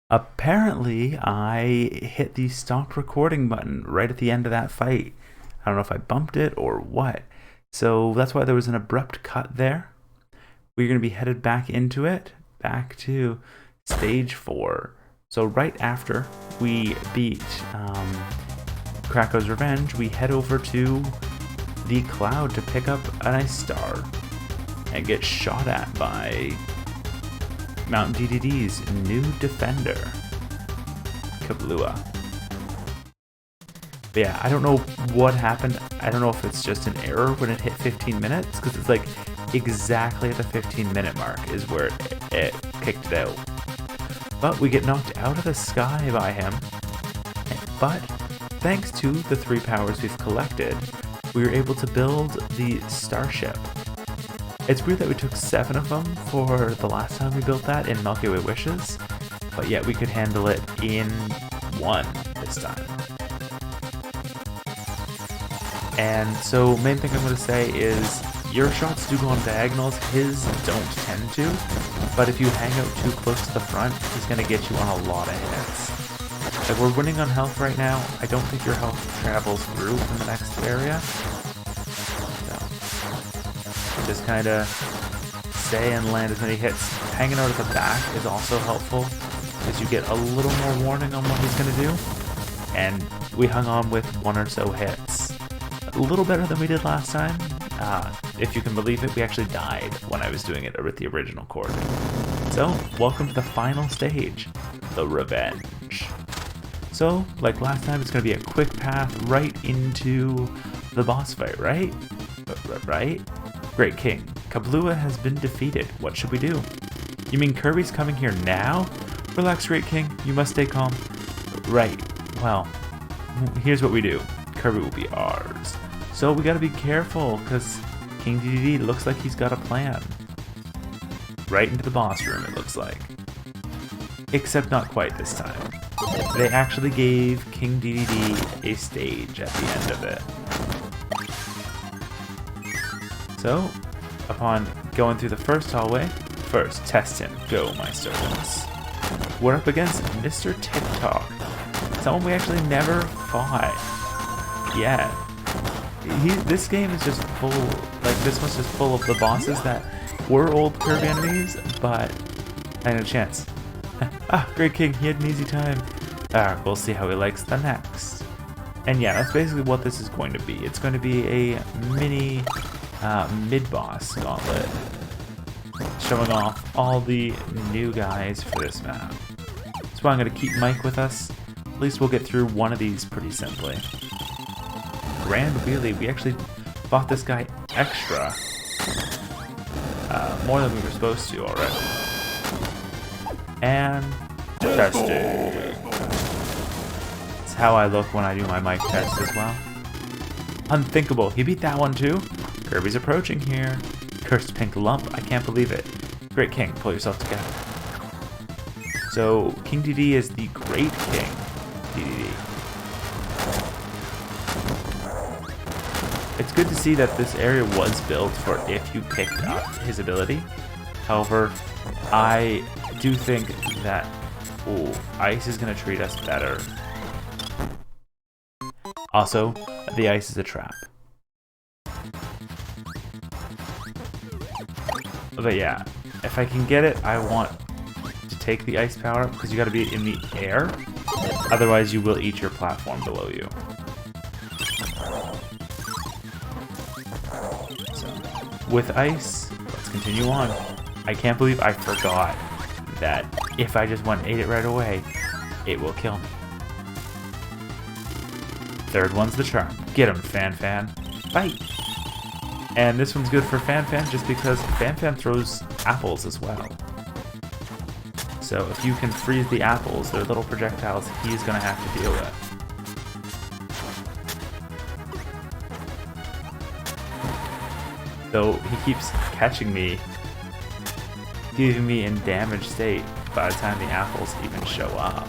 Apparently, I hit the stop recording button right at the end of that fight. I don't know if I bumped it or what. So that's why there was an abrupt cut there. We're going to be headed back into it, back to stage 4. So right after we beat Krako's Revenge, we head over to the cloud to pick up an ice star and get shot at by Mount DDD's new defender, Kablooa. But yeah, I don't know what happened. I don't know if it's just an error when it hit 15 minutes, because it's like exactly at the 15-minute mark is where it kicked it out. But we get knocked out of the sky by him. But thanks to the 3 powers we've collected, we were able to build the starship. It's weird that we took 7 of them for the last time we built that in Milky Way Wishes, but yet we could handle it in 1 this time. And so main thing I'm going to say is your shots do go on diagonals, his don't tend to, but if you hang out too close to the front, he's going to get you on a lot of hits. Like, we're winning on health right now. I don't think your health travels through in the next area. Just kind of stay and land as many hits. Hanging out at the back is also helpful, because you get a little more warning on what he's going to do. And we hung on with 1 or so hits. A little better than we did last time. If you can believe it, we actually died when I was doing it with the original cord. So, welcome to the final stage, the Revenge. So, like last time, it's going to be a quick path right into the boss fight, right? Right? Great King, Kablooa has been defeated. What should we do? You mean Kirby's coming here now? Relax, Great King. You must stay calm. Right. Well, here's what we do. Kirby will be ours. So we gotta be careful, because King DDD looks like he's got a plan. Right into the boss room, it looks like. Except not quite this time. They actually gave King DDD a stage at the end of it. So, upon going through the first hallway, first test him, go my servants. We're up against Mr. TikTok, someone we actually never fought yet. This game is just full, like this one's just full of the bosses that were old Kirby enemies, but I had a chance. Great King, he had an easy time. We'll see how he likes the next. And yeah, that's basically what this is going to be. It's going to be a mini mid-boss gauntlet, showing off all the new guys for this map. That's why I'm going to keep Mike with us. At least we'll get through one of these pretty simply. Grand Wheelie, we actually fought this guy extra. More than we were supposed to already. And testing. It's how I look when I do my mic test as well. Unthinkable, he beat that one too? Kirby's approaching here. Cursed pink lump, I can't believe it. Great King, pull yourself together. So, King DD is the Great King DDD. It's good to see that this area was built for if you picked up his ability. However, I do think that ice is going to treat us better. Also, the ice is a trap. But yeah, if I can get it, I want to take the ice power up, because you gotta be in the air. Otherwise, you will eat your platform below you. So, with ice, let's continue on. I can't believe I forgot that if I just went and ate it right away, it will kill me. Third one's the charm. Get him, Fan Fan. Fight! And this one's good for Fan Fan just because Fan Fan throws apples as well. So if you can freeze the apples, they're little projectiles he's going to have to deal with. So he keeps catching me, leaving me in damaged state by the time the apples even show up.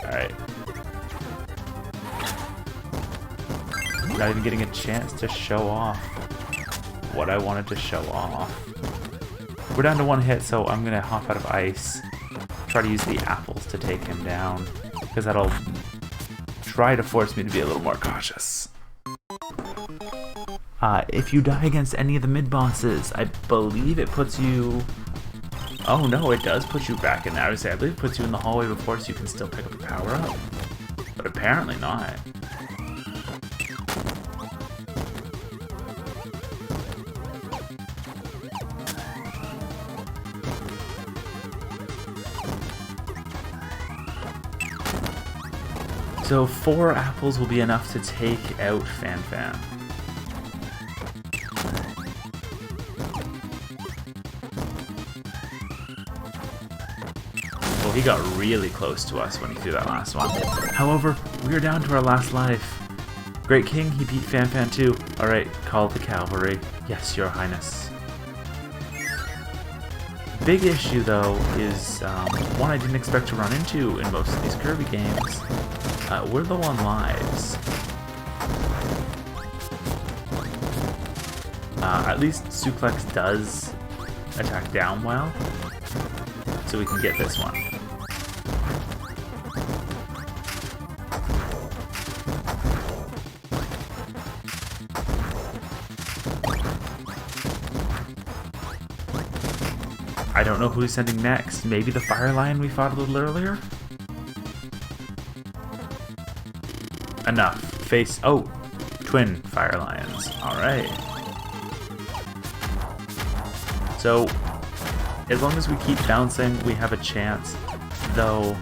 Alright. not even getting a chance to show off what I wanted to show off. We're down to 1 hit, so I'm gonna hop out of ice, try to use the apples to take him down, because that'll try to force me to be a little more cautious. If you die against any of the mid-bosses, I believe it puts you... Oh no, it does put you back in there. I would say, I believe it puts you in the hallway before, so you can still pick up the power-up. But apparently not. So 4 apples will be enough to take out Fan Fan. Well, he got really close to us when he threw that last one. However, we are down to our last life. Great King, he beat Fan Fan too. Alright, call the cavalry. Yes, your highness. Big issue though is one I didn't expect to run into in most of these Kirby games. We're low on lives. At least Suplex does attack down well, so we can get this one. I don't know who he's sending next. Maybe the Fire Lion we fought a little earlier? Enough. Face... Oh! Twin Fire Lions. Alright. So, as long as we keep bouncing, we have a chance. Though...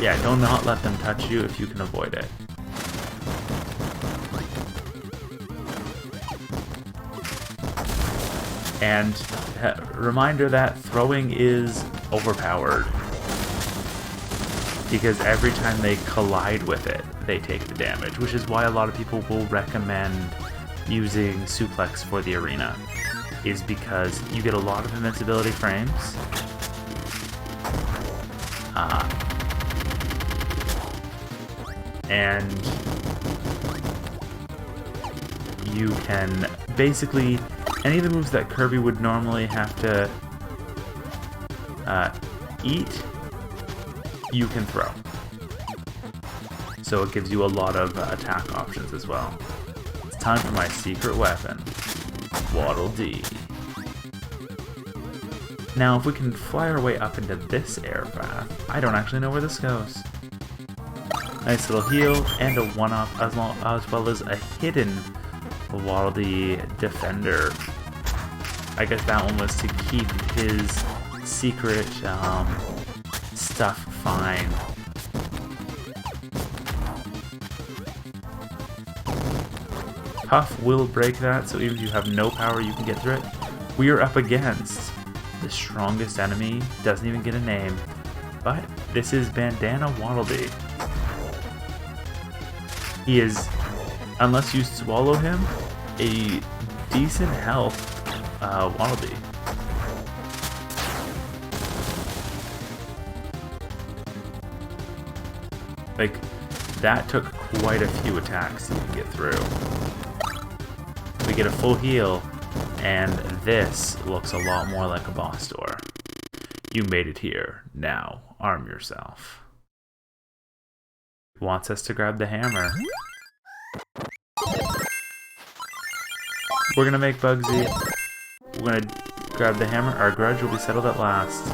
Yeah, do not let them touch you if you can avoid it. And reminder that throwing is overpowered, because every time they collide with it, they take the damage, which is why a lot of people will recommend using Suplex for the arena, is because you get a lot of invincibility frames, and you can basically... Any of the moves that Kirby would normally have to eat, you can throw. So it gives you a lot of attack options as well. It's time for my secret weapon, Waddle Dee. Now if we can fly our way up into this air path, I don't actually know where this goes. Nice little heal and a 1-up as well as a hidden Waddle Dee Defender. I guess that one was to keep his secret stuff fine. Huff will break that, so even if you have no power, you can get through it. We are up against the strongest enemy, doesn't even get a name, but this is Bandana Waddle Dee. He is, unless you swallow him, a decent health Waddle Dee. Like, that took quite a few attacks to get through. We get a full heal, and this looks a lot more like a boss door. You made it here. Now, arm yourself. Wants us to grab the hammer. We're gonna make Bugsy. We're gonna grab the hammer. Our grudge will be settled at last.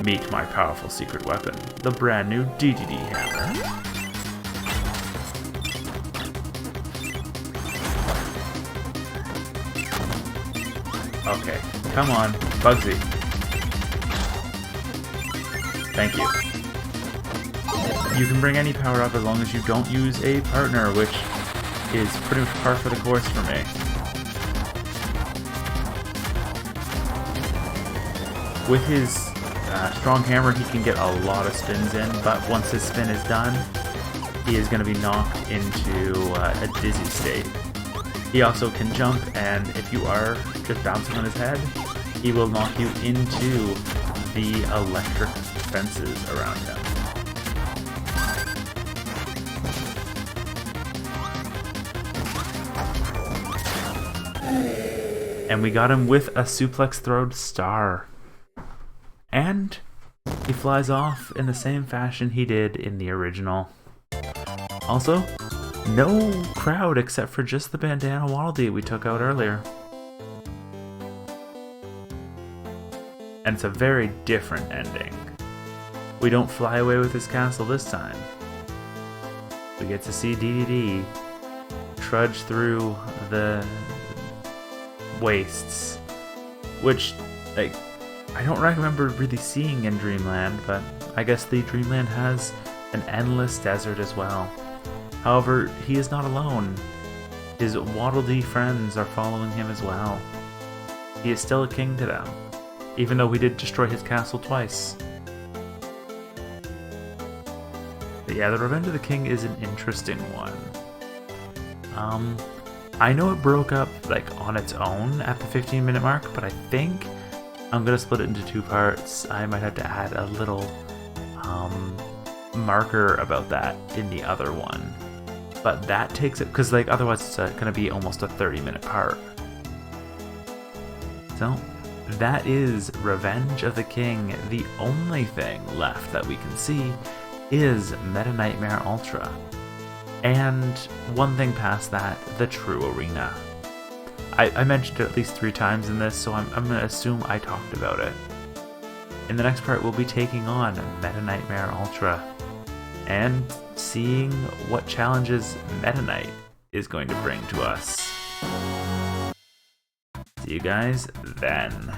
Meet my powerful secret weapon, the brand new DDD hammer. Okay, come on, Bugsy. Thank you. You can bring any power up as long as you don't use a partner, which is pretty much par for the course for me. With his strong hammer, he can get a lot of spins in, but once his spin is done, he is going to be knocked into a dizzy state. He also can jump, and if you are just bouncing on his head, he will knock you into the electric fences around him. And we got him with a suplex throwed star. And he flies off in the same fashion he did in the original. Also, no crowd except for just the bandana Waddle Dee we took out earlier. And it's a very different ending. We don't fly away with his castle this time. We get to see DDD trudge through the wastes, which, like, I don't remember really seeing in Dreamland, but I guess the Dreamland has an endless desert as well. However, he is not alone. His Waddle Dee friends are following him as well. He is still a king to them, even though we did destroy his castle twice. But yeah, the Revenge of the King is an interesting one. I know it broke up like on its own at the 15-minute mark, but I think I'm gonna split it into 2 parts. I might have to add a little marker about that in the other one. But that takes it, because like otherwise it's gonna be almost a 30-minute part. So that is Revenge of the King. The only thing left that we can see is Meta Nightmare Ultra. And one thing past that, the True Arena. I mentioned it at least 3 times in this, so I'm going to assume I talked about it. In the next part, we'll be taking on Meta Nightmare Ultra and seeing what challenges Meta Knight is going to bring to us. See you guys then.